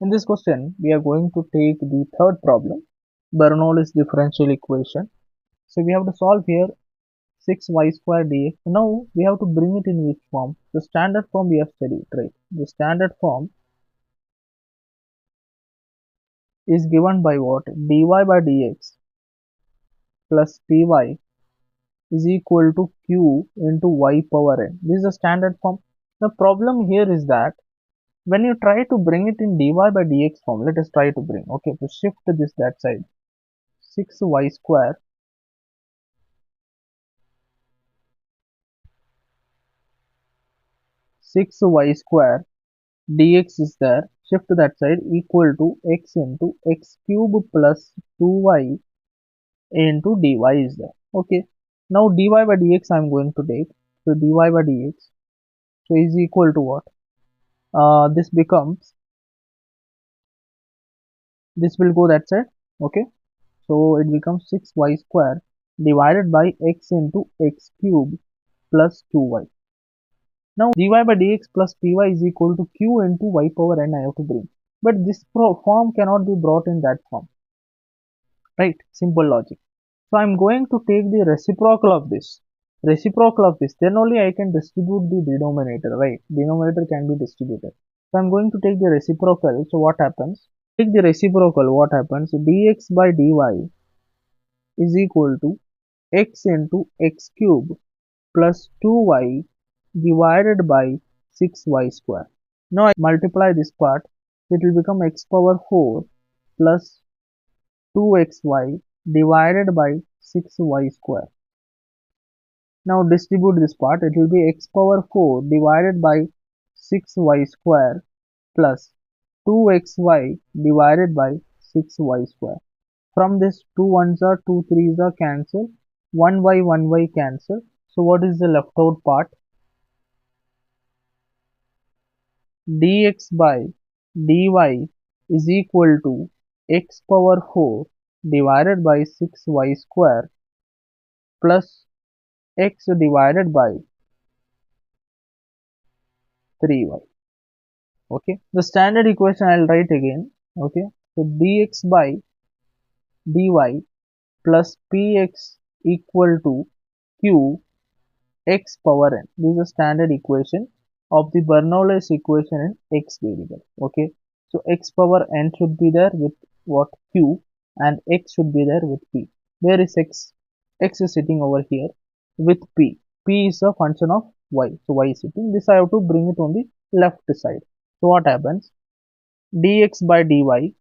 In this question, we are going to take the third problem, Bernoulli's differential equation. So we have to solve here 6y square dx. Now we have to bring it in which form? The standard form we have studied, right? The standard form is given by what? dy by dx plus py is equal to q into y power n. This is the standard form. The problem here is that when you try to bring it in dy by dx form, let us try to bring, okay, to shift this that side. 6y square 6y square dx is there, shift to that side, equal to x into x cube plus 2y into dy is there. Okay, now dy by dx I am going to take. So dy by dx so is equal to what? This becomes, this will go that side. Okay, so it becomes 6y square divided by x into x cube plus 2y. Now dy by dx plus py is equal to q into y power n I have to bring. But this form cannot be brought in that form. Right? Simple logic. So I am going to take the reciprocal of this. Reciprocal of this. Then only I can distribute the denominator. Right? Denominator can be distributed. So I am going to take the reciprocal. So what happens? Take the reciprocal. What happens? Dx by dy is equal to x into x cube plus 2y divided by 6y square. Now I multiply this part, it will become x power 4 plus 2xy divided by 6y square. Now distribute this part, it will be x power 4 divided by 6y square plus 2xy divided by 6y square. From this 2 ones are 2 threes are cancel, 1y cancel. So what is the left out part? Dx by dy is equal to x power 4 divided by 6y square plus x divided by 3y. Okay, the standard equation I'll write again. Okay, so dx by dy plus px equal to q x power n. This is the standard equation of the Bernoulli's equation in x variable. Okay, so x power n should be there with what? Q, and x should be there with p. Where is x? X is sitting over here with p. P is a function of y. So y is sitting. This I have to bring it on the left side. So what happens? Dx by dy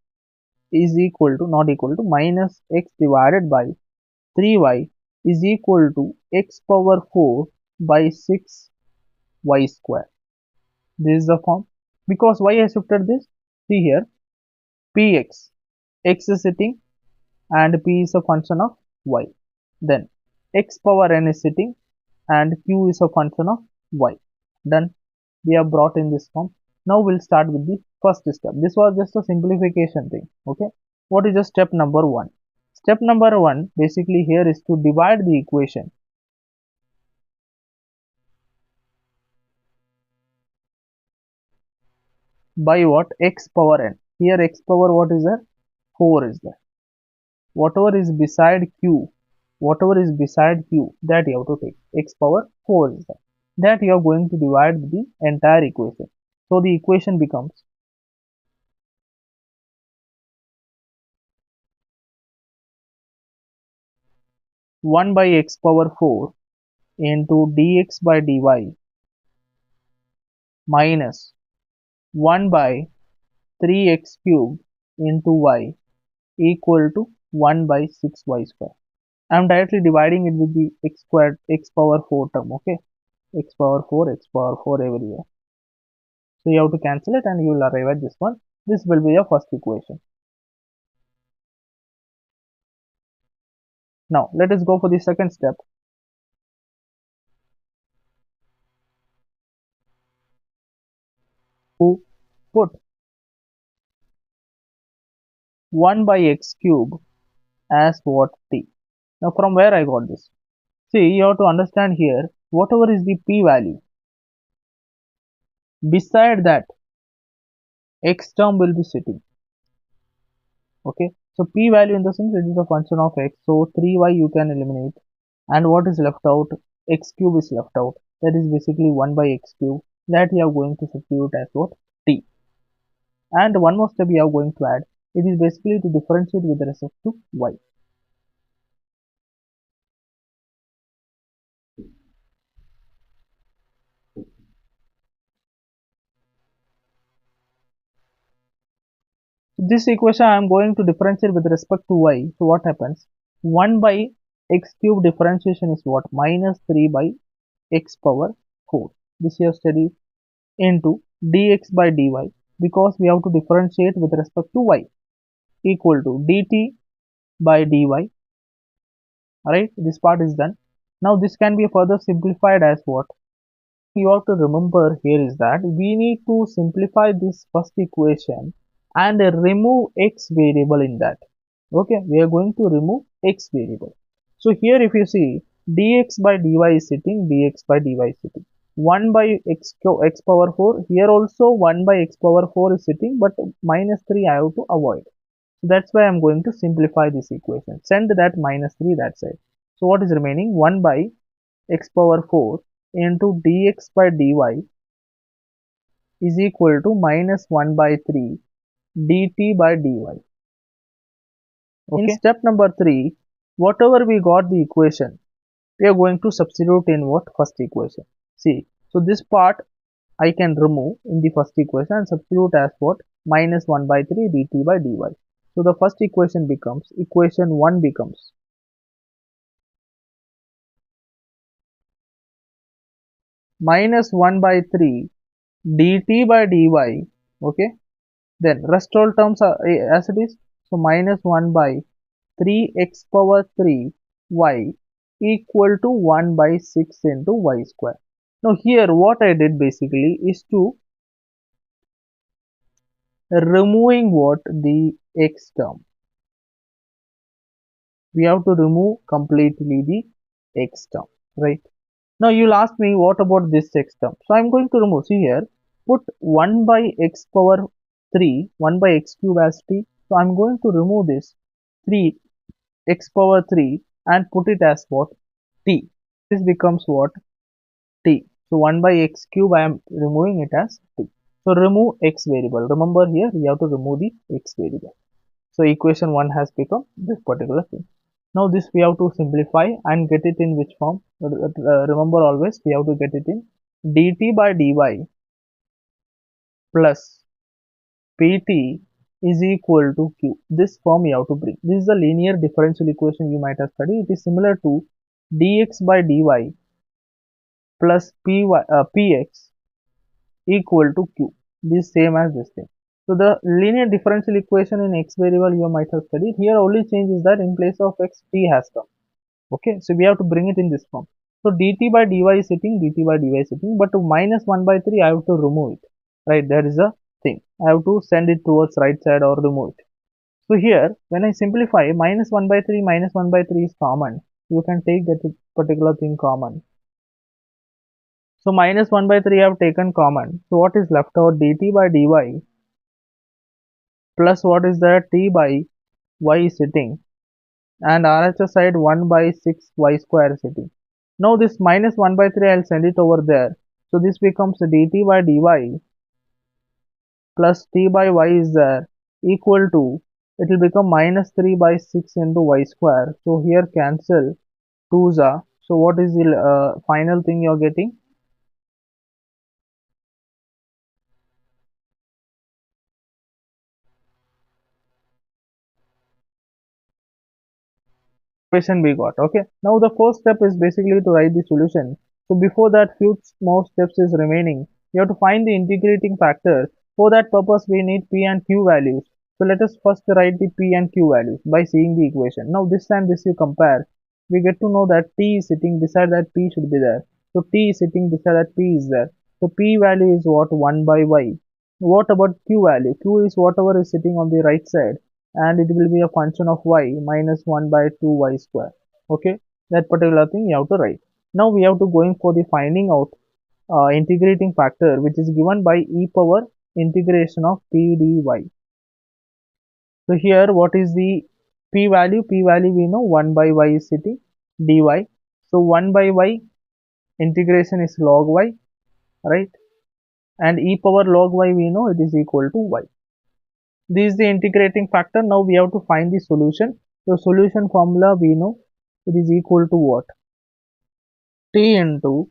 is equal to, not equal to, minus x divided by 3y is equal to x power 4 by 6y square. This is the form. Because why I shifted this? See here, px, x is sitting and p is a function of y. Then x power n is sitting and q is a function of y. Done. We have brought in this form. Now we'll start with the first step. This was just a simplification thing. Okay. What is the step number 1? Step number 1 basically here is to divide the equation by what? X power n. Here x power what is there? 4 is there. Whatever is beside q, that you have to take. X power 4 is there. That you are going to divide the entire equation. So the equation becomes one by x power 4 into dx by dy minus 1 by 3x cube into y equal to 1 by 6y square. I am directly dividing it with the x squared, x power 4 term. Okay, x power 4 everywhere. So you have to cancel it and you will arrive at this one. This will be your first equation. Now let us go for the second step. To put 1 by x cube as what? T. Now from where I got this? See, you have to understand here, whatever is the p value, beside that x term will be sitting. Okay, so p value in the sense it is a function of x, so 3y you can eliminate, and what is left out, x cube is left out, that is basically 1 by x cube, that you are going to substitute as what, t. And one more step you are going to add, it is basically to differentiate with respect to y. This equation I am going to differentiate with respect to y. So what happens? 1 by x cube differentiation is what? Minus 3 by x power 4. This you have studied, into dx by dy, because we have to differentiate with respect to y, equal to dt by dy. Alright, this part is done. Now this can be further simplified as what? You have to remember here is that we need to simplify this first equation and remove x variable in that. Okay, we are going to remove x variable. So here if you see, dx by dy is sitting, dx by dy is sitting. 1 by x power 4, here also 1 by x power 4 is sitting, but minus 3 I have to avoid. So that's why I'm going to simplify this equation. Send that minus 3 that side. So what is remaining? 1 by x power 4 into dx by dy is equal to minus 1 by 3 dt by dy. Okay. In step number 3, whatever we got the equation, we are going to substitute in what? First equation. See, so this part I can remove in the first equation and substitute as what? Minus 1 by 3 dt by dy. So the first equation becomes, equation 1 becomes minus 1 by 3 dt by dy. Okay, then rest all terms are as it is, so minus 1 by 3x power 3 y equal to 1 by 6 into y square. Now here what I did basically is to removing what? The x term. We have to remove completely the x term, right? Now you'll ask me what about this x term. So I'm going to remove, see here, put 1 by x power 3, 1 by x cube as t. So I'm going to remove this 3 x power 3 and put it as what? T. This becomes what? T. So 1 by x cube I am removing it as t. So remove x variable. Remember here we have to remove the x variable. So equation 1 has become this particular thing. Now this we have to simplify and get it in which form? Remember always we have to get it in dt by dy plus pt is equal to q. This form you have to bring. This is a linear differential equation you might have studied. It is similar to dx by dy plus px equal to q. This same as this thing. So the linear differential equation in x variable you might have studied. Here only change is that in place of x, t has come. Okay, so we have to bring it in this form. So dt by dy is sitting, dt by dy is sitting, but to minus 1 by 3 I have to remove it. Right, there is a thing. I have to send it towards right side or remove it. So here when I simplify, minus 1 by 3 minus 1 by 3 is common. You can take that particular thing common. So minus 1 by 3 I have taken common. So what is left out? dt by dy plus what is that? T by y is sitting, and RHS side 1 by 6 y square is sitting. Now this minus 1 by 3 I'll send it over there. So this becomes dt by dy plus t by y is there equal to, it will become minus 3 by 6 into y square. So here cancel 2's are. So what is the final thing you're getting? Equation we got. Okay, now the first step is basically to write the solution. So before that, few more steps is remaining. You have to find the integrating factor. For that purpose we need p and q values. So let us first write the p and q values by seeing the equation. Now this and this you compare, we get to know that t is sitting beside that p should be there. So t is sitting beside that p is there. So p value is what? 1 by y. What about q value? Q is whatever is sitting on the right side, and it will be a function of y minus 1 by 2 y square. Okay, that particular thing you have to write. Now we have to going for the finding out integrating factor, which is given by e power integration of p dy. So here what is the p value? P value we know 1 by y is sitting dy. So 1 by y integration is log y, right? And e power log y we know it is equal to y. This is the integrating factor. Now we have to find the solution. So solution formula we know it is equal to what? T into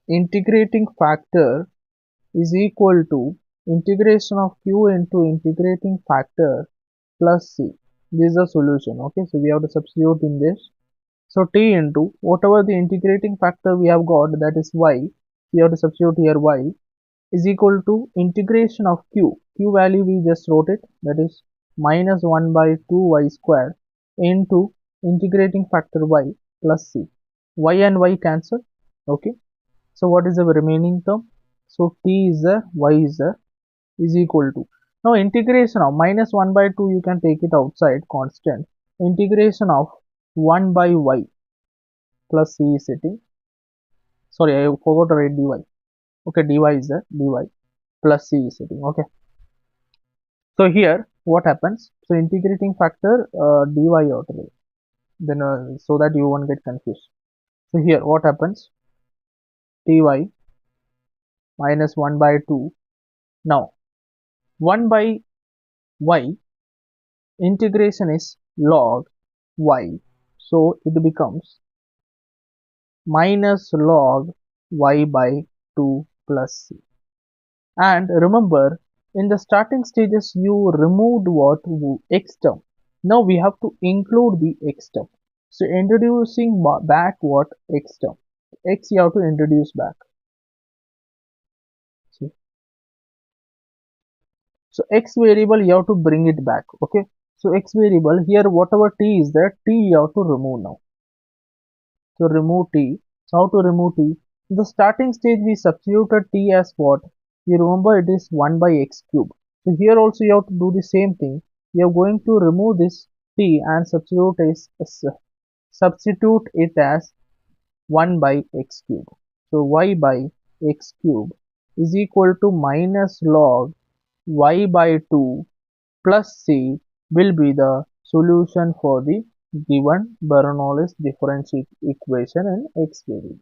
integrating factor is equal to integration of q into integrating factor plus c. This is the solution. Okay, so we have to substitute in this. So t into whatever the integrating factor we have got, that is y, we have to substitute here y, is equal to integration of q value we just wrote it, that is minus 1 by 2 y square into integrating factor y plus c. Y and y cancel. Okay, so what is the remaining term? So t is there, y is there, is equal to, now integration of minus 1 by 2 you can take it outside constant, integration of 1 by y plus c is sitting, sorry I forgot to write dy. Okay, dy is there, dy plus c is sitting. Okay, so here what happens? So integrating factor dy out of it, then so that you won't get confused. So here what happens? Ty minus 1 by 2. Now 1 by y integration is log y, so it becomes minus log y by 2 plus c. And remember, in the starting stages you removed what? X term. Now we have to include the x term. So introducing back what? X term. X you have to introduce back. See. So x variable you have to bring it back. Okay. So x variable here, whatever t is there, t you have to remove now. So remove t. So how to remove t? In the starting stage we substituted t as what? You remember it is 1 by x cube. So here also you have to do the same thing. You are going to remove this t and substitute it as 1 by x cube. So y by x cube is equal to minus log y by 2 plus c will be the solution for the given Bernoulli's differential equation in x variable.